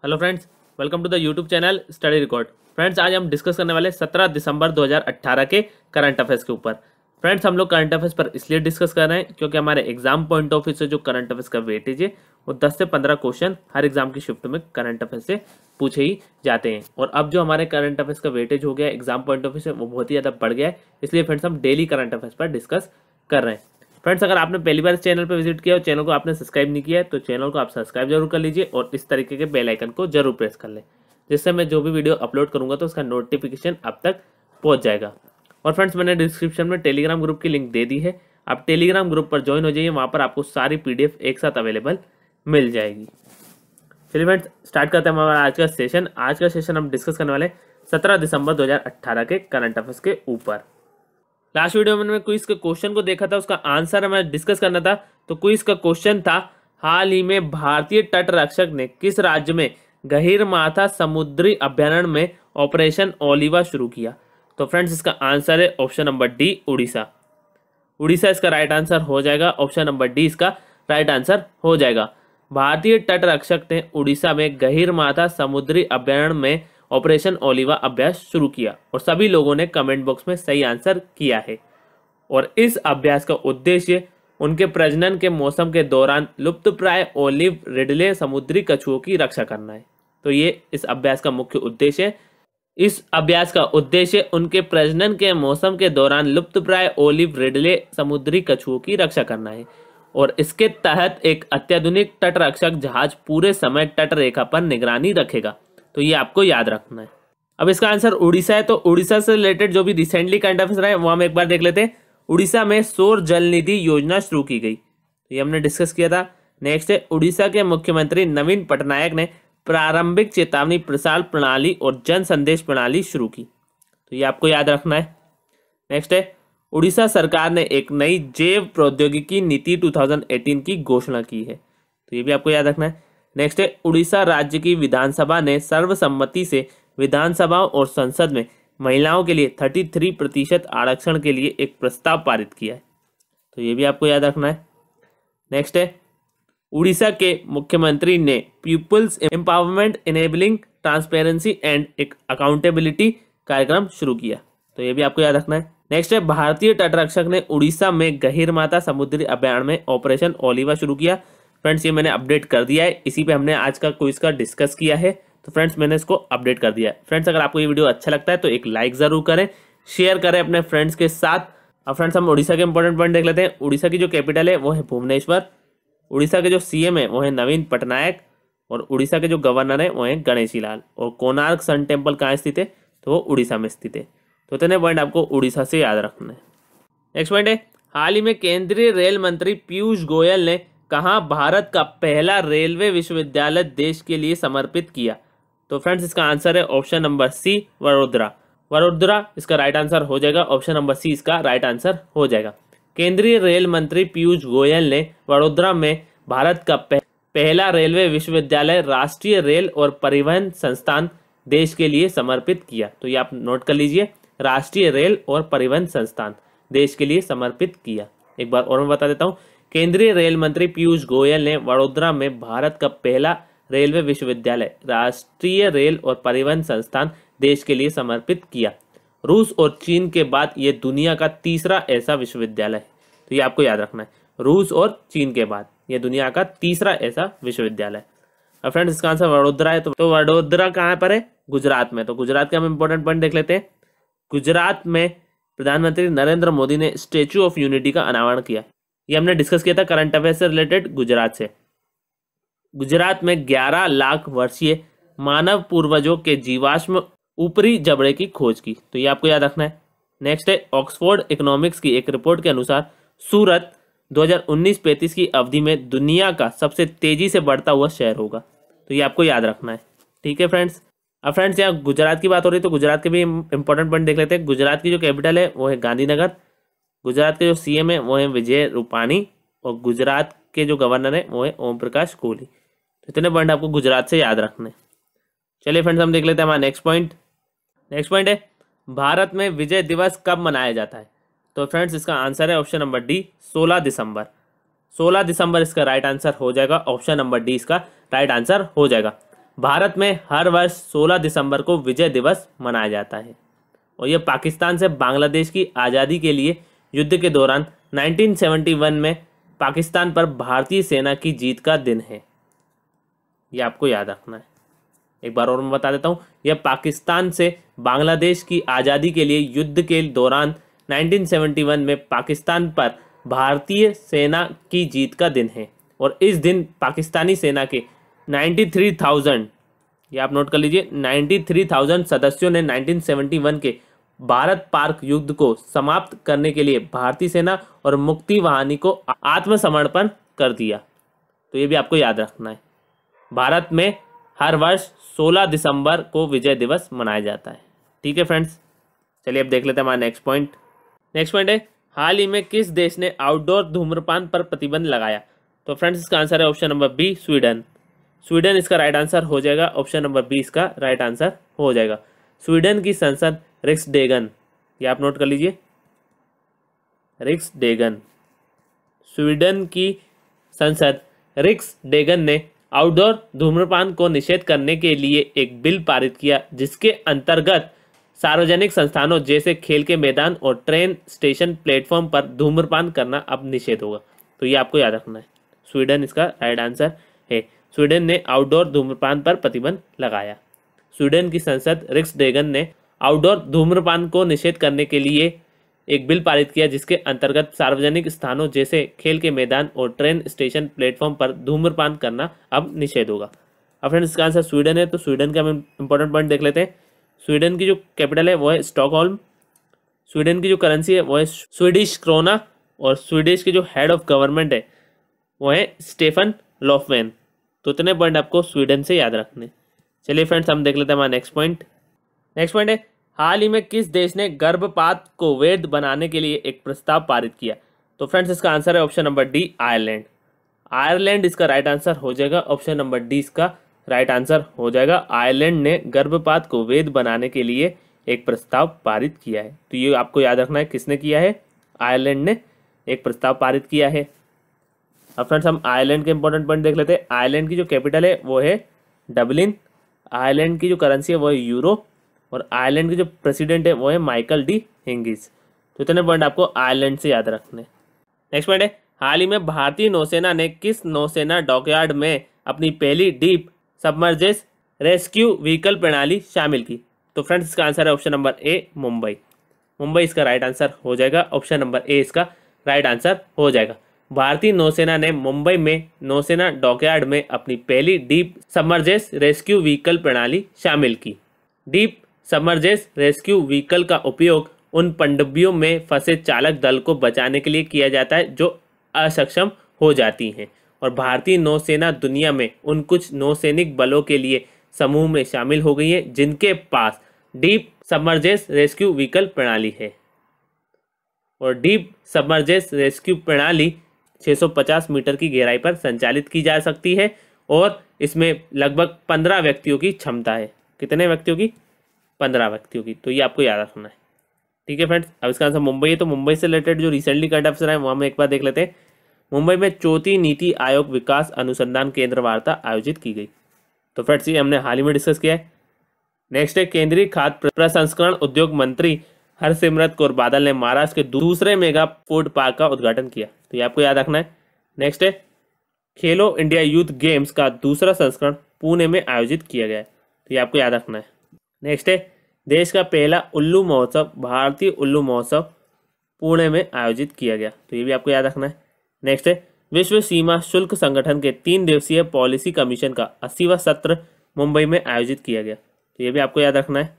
Hello friends, welcome to the YouTube channel study record. Friends, आज हम discuss करने वाले 17 दिसंबर 2018 के करंट अफेयर्स के ऊपर। फ्रेंड्स, हम लोग करंट अफेयर्स पर इसलिए डिस्कस कर रहे हैं क्योंकि हमारे एग्जाम पॉइंट ऑफ व्यू से जो करंट अफेयर्स का वेटेज है वो 10 से 15 क्वेश्चन हर एग्जाम की शिफ्ट में करंट अफेयर्स से पूछे ही जाते हैं। और अब जो हमारे करंट अफेयर्स का वेटेज हो गया है एग्जाम पॉइंट ऑफ व्यू से वो बहुत ही ज़्यादा बढ़ गया है, इसलिए फ्रेंड्स हम डेली करंट अफेयर्स पर डिस्कस कर रहे हैं। फ्रेंड्स, अगर आपने पहली बार इस चैनल पर विजिट किया और चैनल को आपने सब्सक्राइब नहीं किया है तो चैनल को आप सब्सक्राइब जरूर कर लीजिए और इस तरीके के बेल आइकन को जरूर प्रेस कर लें, जिससे मैं जो भी वीडियो अपलोड करूंगा तो उसका नोटिफिकेशन आप तक पहुंच जाएगा। और फ्रेंड्स, मैंने डिस्क्रिप्शन में टेलीग्राम ग्रुप की लिंक दे दी है, आप टेलीग्राम ग्रुप पर ज्वाइन हो जाइए, वहाँ पर आपको सारी PDF एक साथ अवेलेबल मिल जाएगी। चलिए फ्रेंड्स, स्टार्ट करते हैं हमारा आज का सेशन। आज का सेशन हम डिस्कस करने वाले 17 दिसंबर 2018 के करंट अफेयर्स के ऊपर। लास्ट वीडियो में मैंने क्विज के क्वेश्चन को देखा था, उसका आंसर हमें डिस्कस करना था। तो क्विज का क्वेश्चन था, हाल ही में भारतीय तट रक्षक ने किस राज्य में गहीरमाथा समुद्री अभ्यारण्य में ऑपरेशन ओलिवा शुरू किया? तो फ्रेंड्स, इसका आंसर है option number D, Orissa. Orissa इसका राइट आंसर हो जाएगा। ऑप्शन नंबर डी इसका राइट आंसर हो जाएगा। भारतीय तट रक्षक ने उड़ीसा में गहीरमाथा समुद्री अभ्यारण्य में ऑपरेशन ओलिवा अभ्यास शुरू किया और सभी लोगों ने कमेंट बॉक्स में सही आंसर किया है। और इस अभ्यास का उद्देश्य उनके प्रजनन के मौसम के दौरान लुप्तप्राय ओलिव रिडले समुद्री कछुओं की रक्षा करना है। तो ये इस अभ्यास का मुख्य उद्देश्य है। इस अभ्यास का उद्देश्य उनके प्रजनन के मौसम के दौरान लुप्तप्राय ओलिव रिडले समुद्री कछुओं की रक्षा करना है। और इसके तहत एक अत्याधुनिक तट रक्षक जहाज पूरे समय तट रेखा पर निगरानी रखेगा। तो ये आपको याद रखना है। अब इसका आंसर उड़ीसा है। तो उड़ीसा से रिलेटेड जो भी रिसेंटली करंट अफेयर्स रहे वो हम एक बार देख लेते हैं। उड़ीसा में सौर जल निधि योजना शुरू की गई, तो ये हमने डिस्कस किया था। नेक्स्ट है, उड़ीसा के मुख्यमंत्री नवीन पटनायक ने प्रारंभिक चेतावनी प्रसार प्रणाली और जन संदेश प्रणाली शुरू की, तो ये आपको याद रखना है। नेक्स्ट है, उड़ीसा सरकार ने एक नई जैव प्रौद्योगिकी नीति 2018 की घोषणा की है, तो ये भी आपको याद रखना है। नेक्स्ट है, उड़ीसा राज्य की विधानसभा ने सर्वसम्मति से विधानसभा और संसद में महिलाओं के लिए 33% आरक्षण के लिए एक प्रस्ताव पारित किया है, तो ये भी आपको याद रखना है। नेक्स्ट है, उड़ीसा के मुख्यमंत्री ने people's empowerment enabling transparency and एक अकाउंटेबिलिटी कार्यक्रम शुरू किया, तो ये भी आपको याद रखना है। नेक्स्ट है, भारतीय तटरक्षक ने उड़ीसा में गहीरमाथा समुद्री अभ्यारण्य में ऑपरेशन ओलिवा शुरू किया। फ्रेंड्स, ये मैंने अपडेट कर दिया है, इसी पे हमने आज का क्विज का डिस्कस किया है, तो फ्रेंड्स मैंने इसको अपडेट कर दिया है। फ्रेंड्स, अगर आपको ये वीडियो अच्छा लगता है तो एक लाइक जरूर करें, शेयर करें अपने फ्रेंड्स के साथ। अब फ्रेंड्स, हम उड़ीसा के इंपॉर्टेंट पॉइंट देख लेते हैं। उड़ीसा की जो कैपिटल है वो है भुवनेश्वर। उड़ीसा के जो CM है वो है नवीन पटनायक और उड़ीसा के जो गवर्नर है वो है गणेशी लाल। और कोणार्क सन टेम्पल कहाँ स्थित है? तो वो उड़ीसा में स्थित है। तो इतने पॉइंट आपको उड़ीसा से याद रखना है। नेक्स्ट पॉइंट है, हाल ही में केंद्रीय रेल मंत्री पीयूष गोयल ने कहाँ भारत का पहला रेलवे विश्वविद्यालय देश के लिए समर्पित किया? तो फ्रेंड्स, इसका आंसर है option number C, Vadodara. Vadodara इसका राइट आंसर हो जाएगा। ऑप्शन नंबर सी इसका राइट आंसर हो जाएगा। केंद्रीय रेल मंत्री पीयूष गोयल ने वडोदरा में भारत का पहला रेलवे विश्वविद्यालय राष्ट्रीय रेल और परिवहन संस्थान देश के लिए समर्पित किया, तो ये आप नोट कर लीजिए, राष्ट्रीय रेल और परिवहन संस्थान देश के लिए समर्पित किया। एक बार और मैं बता देता हूँ, केंद्रीय रेल मंत्री पीयूष गोयल ने वडोदरा में भारत का पहला रेलवे विश्वविद्यालय राष्ट्रीय रेल और परिवहन संस्थान देश के लिए समर्पित किया। रूस और चीन के बाद ये दुनिया का तीसरा ऐसा विश्वविद्यालय है, तो ये आपको याद रखना है। रूस और चीन के बाद ये दुनिया का तीसरा ऐसा विश्वविद्यालय। अब फ्रेंड्स, इसका आंसर वडोदरा है। तो वडोदरा कहाँ पर है? गुजरात में। तो गुजरात के हम इंपॉर्टेंट पॉइंट देख लेते हैं। गुजरात में प्रधानमंत्री नरेंद्र मोदी ने स्टेच्यू ऑफ यूनिटी का अनावरण किया, ये हमने डिस्कस किया था करंट अफेयर से रिलेटेड गुजरात से। गुजरात में 11 लाख वर्षीय मानव पूर्वजों के जीवाश्म ऊपरी जबड़े की खोज की, तो ये आपको याद रखना है। नेक्स्ट है, ऑक्सफोर्ड इकोनॉमिक्स की एक रिपोर्ट के अनुसार सूरत 2019-35 की अवधि में दुनिया का सबसे तेजी से बढ़ता हुआ शहर होगा, तो ये आपको याद रखना है। ठीक है फ्रेंड्स। अब फ्रेंड्स, यहाँ गुजरात की बात हो रही है तो गुजरात के भी इंपॉर्टेंट पॉइंट देख लेते हैं। गुजरात की जो कैपिटल है वो है गांधीनगर। गुजरात के जो CM है वो है विजय रूपाणी और गुजरात के जो गवर्नर है वो है ओम प्रकाश कोहली। तो इतने पॉइंट आपको गुजरात से याद रखने। चलिए फ्रेंड्स, हम देख लेते हैं हमारा नेक्स्ट पॉइंट। नेक्स्ट पॉइंट है, भारत में विजय दिवस कब मनाया जाता है? तो फ्रेंड्स, इसका आंसर है ऑप्शन नंबर डी, 16 दिसंबर। 16 दिसंबर इसका राइट आंसर हो जाएगा। ऑप्शन नंबर डी इसका राइट आंसर हो जाएगा। भारत में हर वर्ष 16 दिसंबर को विजय दिवस मनाया जाता है और यह पाकिस्तान से बांग्लादेश की आज़ादी के लिए युद्ध के दौरान 1971 में पाकिस्तान पर भारतीय सेना की जीत का दिन है। ये आपको याद रखना है। एक बार और मैं बता देता हूँ, यह पाकिस्तान से बांग्लादेश की आज़ादी के लिए युद्ध के दौरान 1971 में पाकिस्तान पर भारतीय सेना की जीत का दिन है और इस दिन पाकिस्तानी सेना के 93,000, ये आप नोट कर लीजिए, 93,000 सदस्यों ने 1971 के भारत पाक युद्ध को समाप्त करने के लिए भारतीय सेना और मुक्ति वाहिनी को आत्मसमर्पण कर दिया। तो ये भी आपको याद रखना है। भारत में हर वर्ष 16 दिसंबर को विजय दिवस मनाया जाता है। ठीक है फ्रेंड्स, चलिए अब देख लेते हैं हमारा नेक्स्ट पॉइंट। नेक्स्ट पॉइंट है, हाल ही में किस देश ने आउटडोर धूम्रपान पर प्रतिबंध लगाया? तो फ्रेंड्स इसका आंसर है option number B, Sweden. Sweden इसका राइट आंसर हो जाएगा। ऑप्शन नंबर बी इसका राइट आंसर हो जाएगा। स्वीडन की संसद रिक्सडेगन, ये आप नोट कर लीजिए, रिक्सडेगन। स्वीडन की संसद रिक्सडेगन ने आउटडोर धूम्रपान को निषेध करने के लिए एक बिल पारित किया जिसके अंतर्गत सार्वजनिक संस्थानों जैसे खेल के मैदान और ट्रेन स्टेशन प्लेटफॉर्म पर धूम्रपान करना अब निषेध होगा। तो ये आपको याद रखना है, स्वीडन इसका राइट आंसर है। स्वीडन ने आउटडोर धूम्रपान पर प्रतिबंध लगाया। स्वीडन की संसद रिक्सडेगन ने आउटडोर धूम्रपान को निषेध करने के लिए एक बिल पारित किया जिसके अंतर्गत सार्वजनिक स्थानों जैसे खेल के मैदान और ट्रेन स्टेशन प्लेटफॉर्म पर धूम्रपान करना अब निषेध होगा। अब फ्रेंड्स इसका आंसर स्वीडन है, तो स्वीडन का हम इंपॉर्टेंट पॉइंट देख लेते हैं। स्वीडन की जो कैपिटल है वो है स्टॉकहोल्म। स्वीडन की जो करेंसी है वो है स्वीडिश क्रोना और स्वीडिश की जो हेड ऑफ गवर्नमेंट है वो है स्टेफन लोफवेन। तो इतने पॉइंट आपको स्वीडन से याद रखने। चलिए फ्रेंड्स हम देख लेते हैं हमारा नेक्स्ट पॉइंट। नेक्स्ट पॉइंट है, हाल ही में किस देश ने गर्भपात को वैध बनाने के लिए एक प्रस्ताव पारित किया? तो फ्रेंड्स इसका आंसर है option number D, Ireland. Ireland इसका राइट आंसर हो जाएगा। ऑप्शन नंबर डी इसका राइट आंसर हो जाएगा। आयरलैंड ने गर्भपात को वैध बनाने के लिए एक प्रस्ताव पारित किया है। तो ये आपको याद रखना है, किसने किया है? आयरलैंड ने एक प्रस्ताव पारित किया है। अब फ्रेंड्स हम आयरलैंड के इंपॉर्टेंट पॉइंट देख लेते हैं। आयरलैंड की जो कैपिटल है वो है डबलिन। आयरलैंड की जो करेंसी है वो है यूरो और आयरलैंड के जो प्रेसिडेंट है वो है माइकल डी हिंगिस। तो इतने पॉइंट आपको आयरलैंड से याद रखने। नेक्स्ट पॉइंट है, हाल ही में भारतीय नौसेना ने किस नौसेना डॉकयार्ड में अपनी पहली डीप सबमर्जेस रेस्क्यू व्हीकल प्रणाली शामिल की? तो फ्रेंड्स इसका आंसर है option number A, Mumbai. Mumbai इसका राइट आंसर हो जाएगा। ऑप्शन नंबर ए इसका राइट आंसर हो जाएगा। भारतीय नौसेना ने मुंबई में नौसेना डॉकयार्ड में अपनी पहली डीप सबमर्जेस रेस्क्यू व्हीकल प्रणाली शामिल की। डीप सबमर्जेस रेस्क्यू व्हीकल का उपयोग उन पनडुब्बियों में फंसे चालक दल को बचाने के लिए किया जाता है जो असक्षम हो जाती हैं और भारतीय नौसेना दुनिया में उन कुछ नौसैनिक बलों के लिए समूह में शामिल हो गई है जिनके पास डीप सबमर्जेस रेस्क्यू व्हीकल प्रणाली है। और डीप सबमर्जेस रेस्क्यू प्रणाली 650 मीटर की गहराई पर संचालित की जा सकती है और इसमें लगभग 15 व्यक्तियों की क्षमता है। कितने व्यक्तियों की? 15 व्यक्तियों की। तो ये आपको याद रखना है। ठीक है फ्रेंड्स, अब इसका आंसर मुंबई है। तो मुंबई से रिलेटेड जो रिसेंटली करंट अफेयर है वो हम एक बार देख लेते हैं। मुंबई में चौथी नीति आयोग विकास अनुसंधान केंद्र वार्ता आयोजित की गई। तो फ्रेंड्स ये हमने हाल ही में डिस्कस किया है। नेक्स्ट है, केंद्रीय खाद्य प्रसंस्करण उद्योग मंत्री हरसिमरत कौर बादल ने महाराष्ट्र के दूसरे मेगा फूड पार्क का उद्घाटन किया। तो ये आपको याद रखना है। नेक्स्ट है, खेलो इंडिया यूथ गेम्स का दूसरा संस्करण पुणे में आयोजित किया गया है। तो ये आपको याद रखना है। नेक्स्ट है, देश का पहला उल्लू महोत्सव भारतीय उल्लू महोत्सव पुणे में आयोजित किया गया। तो ये भी आपको याद रखना है। नेक्स्ट है, विश्व सीमा शुल्क संगठन के 3 दिवसीय पॉलिसी कमीशन का 80वां सत्र मुंबई में आयोजित किया गया। तो ये भी आपको याद रखना है।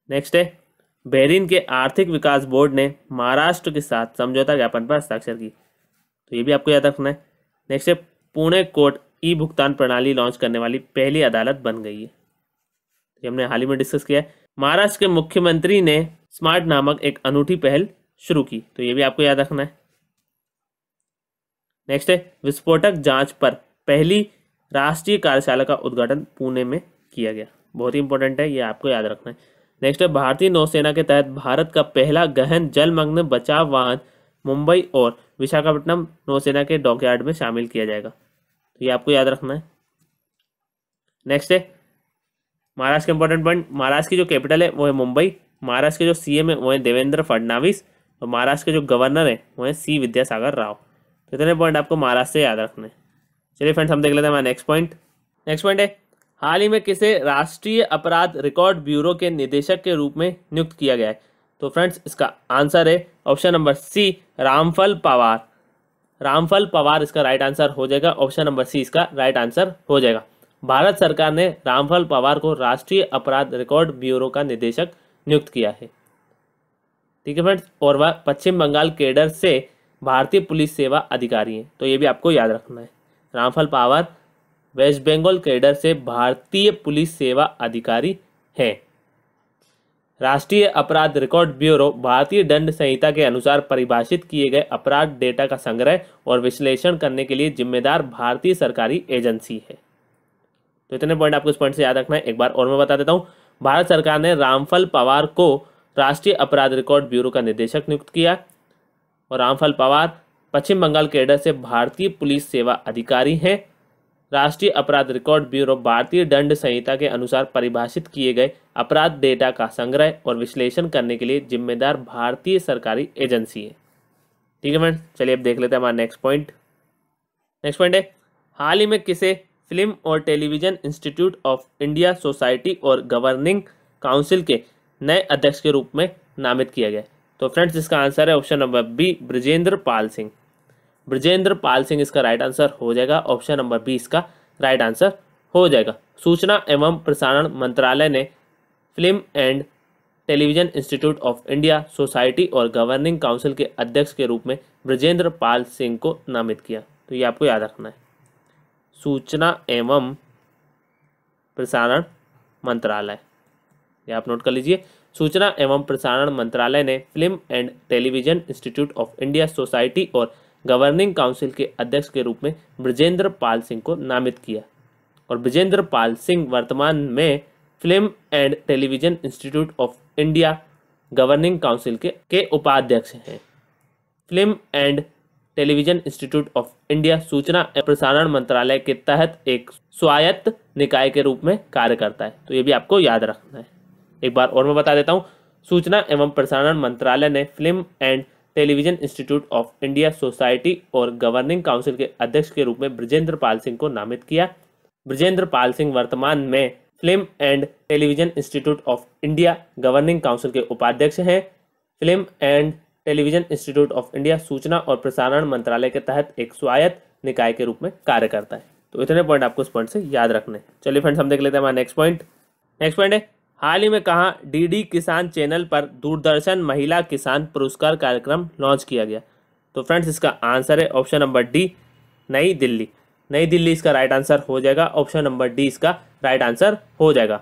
नेक्स्ट है, बहरीन के आर्थिक विकास बोर्ड ने महाराष्ट्र के साथ समझौता ज्ञापन पर हस्ताक्षर की। तो ये भी आपको याद रखना है। नेक्स्ट है, पुणे कोर्ट ई भुगतान प्रणाली लॉन्च करने वाली पहली अदालत बन गई है। ये हमने हाल ही में डिस्कस किया है। महाराष्ट्र के मुख्यमंत्री ने स्मार्ट नामक एक अनूठी पहल शुरू की। तो ये भी आपको याद रखना है। नेक्स्ट है, विस्फोटक जांच पर पहली राष्ट्रीय कार्यशाला का उद्घाटन पुणे में किया गया। बहुत ही इंपॉर्टेंट है, ये आपको याद रखना है। नेक्स्ट है, भारतीय नौसेना के तहत भारत का पहला गहन जलमग्न बचाव वाहन मुंबई और विशाखापट्टनम नौसेना के डॉकयार्ड में शामिल किया जाएगा। तो ये आपको याद रखना है। नेक्स्ट है महाराष्ट्र के इंपॉर्टेंट पॉइंट, महाराष्ट्र की जो कैपिटल है वो है मुंबई, महाराष्ट्र के जो सीएम है वो है देवेंद्र फडणवीस और महाराष्ट्र के जो गवर्नर है वो है सी विद्यासागर राव। तो इतने पॉइंट आपको महाराष्ट्र से याद रखने। चलिए फ्रेंड्स हम देख लेते हैं हमारा नेक्स्ट पॉइंट है हाल ही में किसे राष्ट्रीय अपराध रिकॉर्ड ब्यूरो के निदेशक के रूप में नियुक्त किया गया है। तो फ्रेंड्स इसका आंसर है ऑप्शन नंबर सी रामफल पवार। रामफल पवार इसका राइट आंसर हो जाएगा, ऑप्शन नंबर सी इसका राइट आंसर हो जाएगा। भारत सरकार ने रामफल पवार को राष्ट्रीय अपराध रिकॉर्ड ब्यूरो का निदेशक नियुक्त किया है। ठीक है फ्रेंड्स, और वह पश्चिम बंगाल कैडर से भारतीय पुलिस सेवा अधिकारी हैं, तो ये भी आपको याद रखना है। रामफल पवार वेस्ट बंगाल कैडर से भारतीय पुलिस सेवा अधिकारी हैं। राष्ट्रीय अपराध रिकॉर्ड ब्यूरो भारतीय दंड संहिता के अनुसार परिभाषित किए गए अपराध डेटा का संग्रह और विश्लेषण करने के लिए जिम्मेदार भारतीय सरकारी एजेंसी है। तो इतने पॉइंट आपको इस पॉइंट से याद रखना है। एक बार और मैं बता देता हूँ, भारत सरकार ने रामफल पवार को राष्ट्रीय अपराध रिकॉर्ड ब्यूरो का निदेशक नियुक्त किया और रामफल पवार पश्चिम बंगाल कैडर से भारतीय पुलिस सेवा अधिकारी हैं। राष्ट्रीय अपराध रिकॉर्ड ब्यूरो भारतीय दंड संहिता के अनुसार परिभाषित किए गए अपराध डेटा का संग्रह और विश्लेषण करने के लिए जिम्मेदार भारतीय सरकारी एजेंसी है। ठीक है फ्रेंड्स, चलिए अब देख लेते हैं हमारा नेक्स्ट पॉइंट है हाल ही में किसे फिल्म और television institute of India society और गवर्निंग काउंसिल के नए अध्यक्ष के रूप में नामित किया गया। तो फ्रेंड्स इसका आंसर है option number B Brajendra Pal Singh. Brajendra Pal Singh इसका राइट आंसर हो जाएगा, ऑप्शन नंबर बी इसका राइट आंसर हो जाएगा। सूचना एवं प्रसारण मंत्रालय ने film and television institute of India society और गवर्निंग काउंसिल के अध्यक्ष के रूप में ब्रजेंद्र पाल सिंह को नामित किया। तो ये आपको याद रखना है, सूचना एवं प्रसारण मंत्रालय, ये आप नोट कर लीजिए। सूचना एवं प्रसारण मंत्रालय ने film and television institute of India society और गवर्निंग काउंसिल के अध्यक्ष के रूप में ब्रजेंद्र पाल सिंह को नामित किया और ब्रजेंद्र पाल सिंह वर्तमान में film and television institute of India governing council के उपाध्यक्ष हैं। Film and television institute of India सूचना एवं प्रसारण मंत्रालय के तहत एक स्वायत्त निकाय के रूप में कार्य करता है। तो ये भी आपको याद रखना है। एक बार और मैं बता देता हूँ, सूचना एवं प्रसारण मंत्रालय ने film and television institute of India society और गवर्निंग काउंसिल के अध्यक्ष के रूप में ब्रजेंद्र पाल सिंह को नामित किया। ब्रजेंद्र पाल सिंह वर्तमान में film and television institute of India governing council के उपाध्यक्ष हैं। Film and television institute of India सूचना और प्रसारण मंत्रालय के तहत एक स्वायत्त निकाय के रूप में कार्य करता है। तो इतने पॉइंट आपको इस पॉइंट से याद रखने। चलिए फ्रेंड्स हम देख लेते हैं हमारा नेक्स्ट पॉइंट है हाल ही में कहाँ डीडी किसान चैनल पर दूरदर्शन महिला किसान पुरस्कार कार्यक्रम लॉन्च किया गया। तो फ्रेंड्स इसका आंसर है ऑप्शन नंबर डी नई दिल्ली। नई दिल्ली इसका राइट आंसर हो जाएगा, ऑप्शन नंबर डी इसका राइट आंसर हो जाएगा।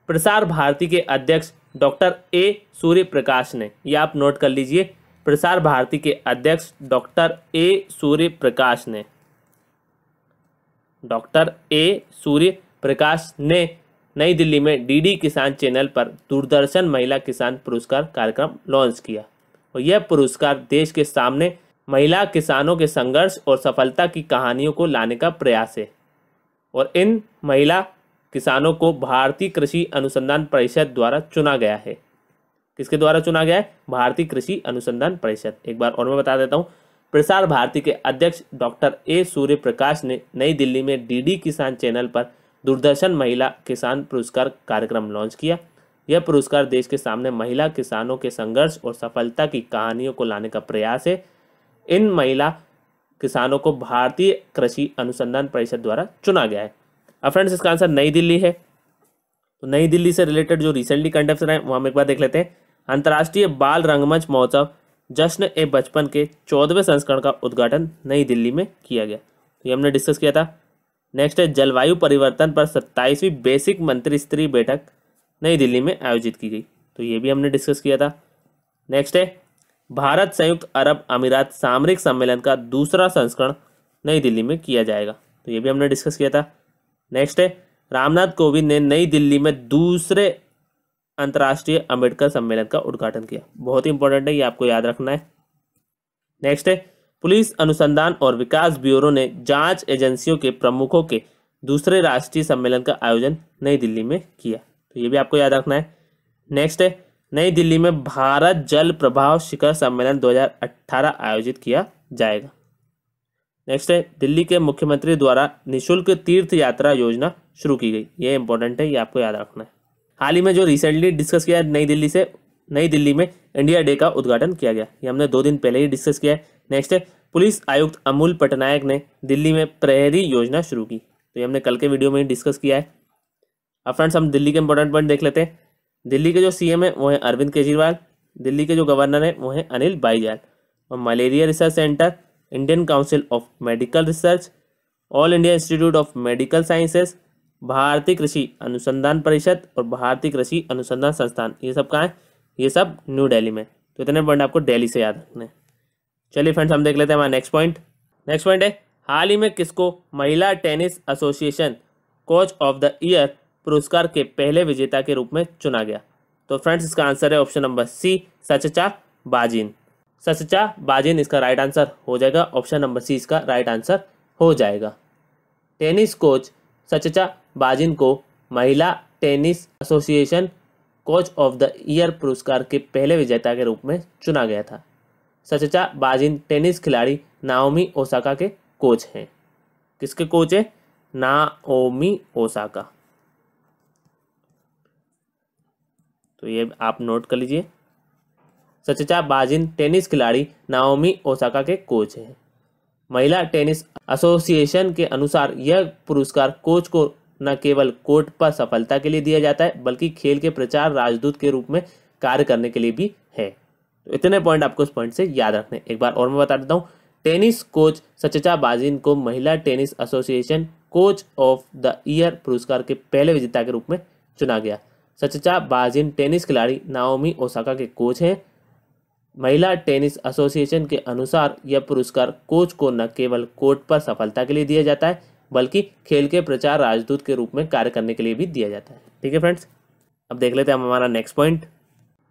प्रसार भारती के अध्यक्ष डॉक्टर ए सूर्य प्रकाश ने, ये आप नोट कर लीजिए, प्रसार भारती के अध्यक्ष डॉक्टर ए सूर्य प्रकाश ने नई दिल्ली में डीडी किसान चैनल पर दूरदर्शन महिला किसान पुरस्कार कार्यक्रम लॉन्च किया और यह पुरस्कार देश के सामने महिला किसानों के संघर्ष और सफलता की कहानियों को लाने का प्रयास है और इन महिला किसानों को भारतीय कृषि अनुसंधान परिषद द्वारा चुना गया है। किसके द्वारा चुना गया है? भारतीय कृषि अनुसंधान परिषद। एक बार और मैं बता देता हूँ, प्रसार भारती के अध्यक्ष डॉक्टर ए सूर्य प्रकाश ने नई दिल्ली में डीडी किसान चैनल पर दूरदर्शन महिला किसान पुरस्कार कार्यक्रम लॉन्च किया। यह पुरस्कार देश के सामने महिला किसानों के संघर्ष और सफलता की कहानियों को लाने का प्रयास है। इन महिला किसानों को भारतीय कृषि अनुसंधान परिषद द्वारा चुना गया है। अब फ्रेंड्स इसका आंसर नई दिल्ली है। तो नई दिल्ली से रिलेटेड जो रिसेंटली कंटेस्ट रहे वो हम एक बार देख लेते हैं। अंतर्राष्ट्रीय बाल रंगमंच महोत्सव जश्न ए बचपन के 14वें संस्करण का उद्घाटन नई दिल्ली में किया गया। तो ये हमने डिस्कस किया था। नेक्स्ट है जलवायु परिवर्तन पर 27वीं बेसिक मंत्री स्तरीय बैठक नई दिल्ली में आयोजित की गई। तो ये भी हमने डिस्कस किया था। नेक्स्ट है भारत संयुक्त अरब अमीरात सामरिक सम्मेलन का दूसरा संस्करण नई दिल्ली में किया जाएगा। तो ये भी हमने डिस्कस किया था। नेक्स्ट है रामनाथ कोविंद ने नई दिल्ली में दूसरे अंतर्राष्ट्रीय अम्बेडकर सम्मेलन का उद्घाटन किया। बहुत ही इंपॉर्टेंट है, ये आपको याद रखना है। नेक्स्ट है पुलिस अनुसंधान और विकास ब्यूरो ने जांच एजेंसियों के प्रमुखों के दूसरे राष्ट्रीय सम्मेलन का आयोजन नई दिल्ली में किया। तो ये भी आपको याद रखना है। नेक्स्ट है, नई दिल्ली में भारत जल प्रभाव शिखर सम्मेलन 2018 आयोजित किया जाएगा। नेक्स्ट है, दिल्ली के मुख्यमंत्री द्वारा निःशुल्क तीर्थ यात्रा योजना शुरू की गई। ये इंपॉर्टेंट है, ये आपको याद रखना है। हाल ही में जो रिसेंटली डिस्कस किया नई दिल्ली में इंडिया डे का उद्घाटन किया गया। ये हमने 2 दिन पहले ही डिस्कस किया है। नेक्स्ट है, पुलिस आयुक्त अमूल पटनायक ने दिल्ली में प्रहरी योजना शुरू की। तो ये हमने कल के वीडियो में ही डिस्कस किया है। अब फ्रेंड्स हम दिल्ली के इंपॉर्टेंट पॉइंट देख लेते हैं। दिल्ली के जो सीएम है वो है अरविंद केजरीवाल, दिल्ली के जो गवर्नर है वो है अनिल बाईजाल, और malaria research centre, Indian council of medical research, all India institute of medical sciences, भारतीय कृषि अनुसंधान परिषद और भारतीय कृषि अनुसंधान संस्थान, ये सब कहाँ है? ये सब न्यू दिल्ली में। तो इतने पॉइंट आपको दिल्ली से याद रखने हैं। चलिए फ्रेंड्स हम देख लेते हैं हमारा नेक्स्ट पॉइंट। नेक्स्ट पॉइंट है, हाल ही में किसको महिला tennis association coach of the year पुरस्कार के पहले विजेता के रूप में चुना गया? तो फ्रेंड्स इसका आंसर है ऑप्शन नंबर सी, सचचा बाजिन। सचचा बाजिन इसका राइट आंसर हो जाएगा। ऑप्शन नंबर सी इसका राइट आंसर हो जाएगा। टेनिस कोच सचचा बाजिन को महिला tennis association coach of the year पुरस्कार के पहले विजेता के रूप में चुना गया था। सचचा बाजिन टेनिस खिलाड़ी नाओमी ओसाका के कोच हैं। किसके कोच है? Naomi Osaka. तो ये आप नोट कर लीजिए। सचचा बाजिन टेनिस खिलाड़ी नाओमी ओसाका के कोच हैं। महिला टेनिस एसोसिएशन के अनुसार यह पुरस्कार कोच को न केवल कोर्ट पर सफलता के लिए दिया जाता है बल्कि खेल के प्रचार राजदूत के रूप में कार्य करने के लिए भी है। तो इतने पॉइंट आपको इस पॉइंट से याद रखने। एक बार और मैं बता देता हूँ, टेनिस कोच सचचा बाजिन को महिला tennis association coach of the year पुरस्कार के पहले विजेता के रूप में चुना गया। सचचा बाजिन टेनिस खिलाड़ी नाओमी ओसाका के कोच हैं। महिला टेनिस एसोसिएशन के अनुसार यह पुरस्कार कोच को न केवल कोर्ट पर सफलता के लिए दिया जाता है बल्कि खेल के प्रचार राजदूत के रूप में कार्य करने के लिए भी दिया जाता है। ठीक है फ्रेंड्स, अब देख लेते हैं हम हमारा नेक्स्ट पॉइंट।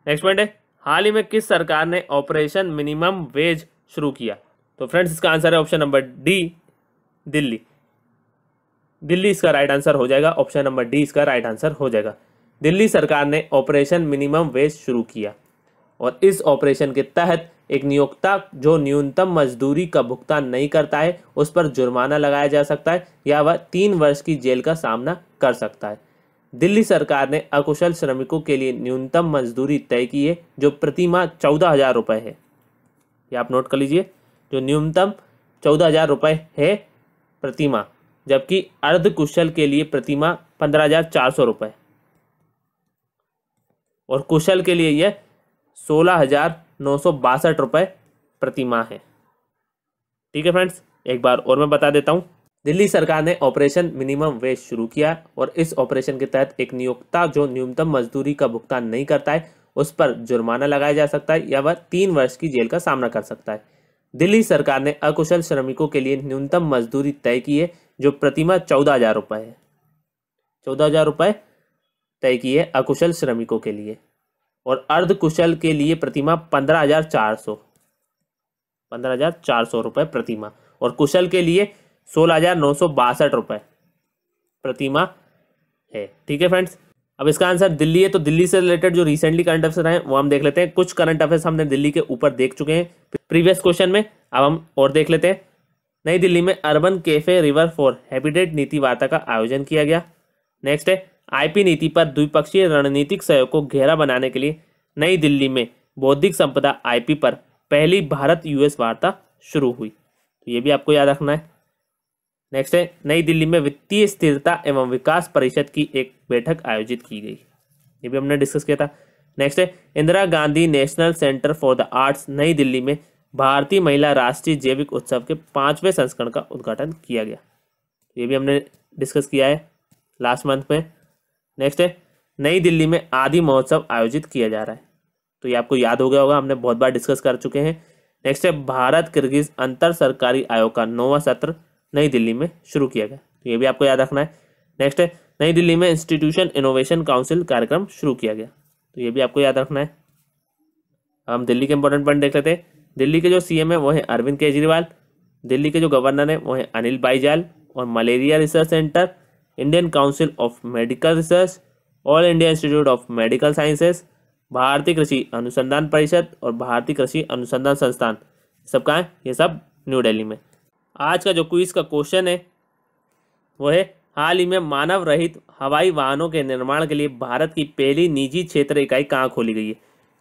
नेक्स्ट पॉइंट है, हाल ही में किस सरकार ने ऑपरेशन मिनिमम वेज शुरू किया? तो फ्रेंड्स इसका आंसर है option number D, Delhi. Delhi इसका राइट आंसर हो जाएगा। ऑप्शन नंबर डी इसका राइट आंसर हो जाएगा। दिल्ली सरकार ने ऑपरेशन मिनिमम वेज शुरू किया और इस ऑपरेशन के तहत एक नियोक्ता जो न्यूनतम मजदूरी का भुगतान नहीं करता है उस पर जुर्माना लगाया जा सकता है या वह 3 वर्ष की जेल का सामना कर सकता है। दिल्ली सरकार ने अकुशल श्रमिकों के लिए न्यूनतम मजदूरी तय की है जो प्रतिमाह 14,000 रुपये है। ये आप नोट कर लीजिए, जो न्यूनतम 14,000 रुपये है प्रतिमाह, जबकि अर्धकुशल के लिए प्रतिमाह 15,400 रुपये और कुशल के लिए यह 16,962 रुपये प्रतिमाह है। ठीक है फ्रेंड्स, एक बार और मैं बता देता हूँ, दिल्ली सरकार ने ऑपरेशन मिनिमम वेज शुरू किया और इस ऑपरेशन के तहत एक नियोक्ता जो न्यूनतम मजदूरी का भुगतान नहीं करता है उस पर जुर्माना लगाया जा सकता है या वह 3 वर्ष की जेल का सामना कर सकता है। दिल्ली सरकार ने अकुशल श्रमिकों के लिए न्यूनतम मजदूरी तय की है जो प्रतिमाह 14,000 रुपये है। 14,000 रुपये तय की है अकुशल श्रमिकों के लिए और अर्धकुशल के लिए प्रतिमाह 15,400 रुपये प्रतिमाह और कुशल के लिए 16,962 रुपये प्रतिमाह है। ठीक है फ्रेंड्स, अब इसका आंसर दिल्ली है। तो दिल्ली से रिलेटेड जो रिसेंटली करंट अफेयर्स रहे हैं वो हम देख लेते हैं। कुछ करंट अफेयर्स हमने दिल्ली के ऊपर देख चुके हैं प्रीवियस क्वेश्चन में, अब हम और देख लेते हैं। नई दिल्ली में urban cafe river for habitat नीति वार्ता का आयोजन किया गया। नेक्स्ट है, आईपी नीति पर द्विपक्षीय रणनीतिक सहयोग को गहरा बनाने के लिए नई दिल्ली में बौद्धिक संपदा आईपी पर पहली भारत यूएस वार्ता शुरू हुई। तो ये भी आपको याद रखना है। नेक्स्ट है, नई दिल्ली में वित्तीय स्थिरता एवं विकास परिषद की एक बैठक आयोजित की गई। ये भी हमने डिस्कस किया था। नेक्स्ट है, Indira Gandhi national centre for the arts नई दिल्ली में भारतीय महिला राष्ट्रीय जैविक उत्सव के 5वें संस्करण का उद्घाटन किया गया। ये भी हमने डिस्कस किया है लास्ट मंथ में। नेक्स्ट है, नई दिल्ली में आदि महोत्सव आयोजित किया जा रहा है। तो ये आपको याद हो गया होगा, हमने बहुत बार डिस्कस कर चुके हैं। नेक्स्ट है, भारत किर्गिज अंतर सरकारी आयोग का 9वां सत्र नई दिल्ली में शुरू किया गया। तो ये भी आपको याद रखना है। नेक्स्ट है, नई दिल्ली में इंस्टीट्यूशन इनोवेशन काउंसिल कार्यक्रम शुरू किया गया। तो ये भी आपको याद रखना है। हम दिल्ली के इंपॉर्टेंट पॉइंट देख लेते हैं। दिल्ली के जो सीएम है वो है अरविंद केजरीवाल, दिल्ली के जो गवर्नर है वो है अनिल बाईजाल और malaria research centre Indian council of medical research, all India institute of medical sciences, भारतीय कृषि अनुसंधान परिषद और भारतीय कृषि अनुसंधान संस्थान। सब कहाँ है? ये सब न्यू दिल्ली में। आज का जो क्विज का क्वेश्चन है वो है, हाल ही में मानव रहित हवाई वाहनों के निर्माण के लिए भारत की पहली निजी क्षेत्र इकाई कहाँ खोली गई है?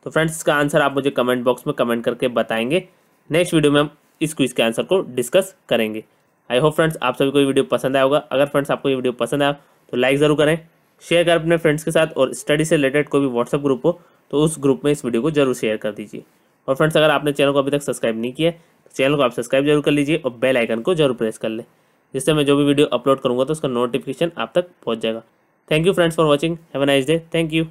तो फ्रेंड्स इसका आंसर आप मुझे कमेंट बॉक्स में कमेंट करके बताएंगे। नेक्स्ट वीडियो में हम इस क्विज के आंसर को डिस्कस करेंगे। आई होप फ्रेंड्स आप सभी को ये वीडियो पसंद आया होगा। अगर फ्रेंड्स आपको ये वीडियो पसंद आया तो लाइक ज़रूर करें, शेयर करें अपने फ्रेंड्स के साथ, और स्टडी से रिलेटेड कोई भी व्हाट्सअप ग्रुप हो तो उस ग्रुप में इस वीडियो को जरूर शेयर कर दीजिए। और फ्रेंड्स अगर आपने चैनल को अभी तक सब्सक्राइब नहीं किया तो चैनल को आप सब्सक्राइब जरूर कर लीजिए और बेल आइकन को जरूर प्रेस कर लें, जिससे मैं जो भी वीडियो अपलोड करूँगा तो उसका नोटिफिकेशन आप तक पहुँच जाएगा। Thank you friends for watching. Have a nice day. Thank you.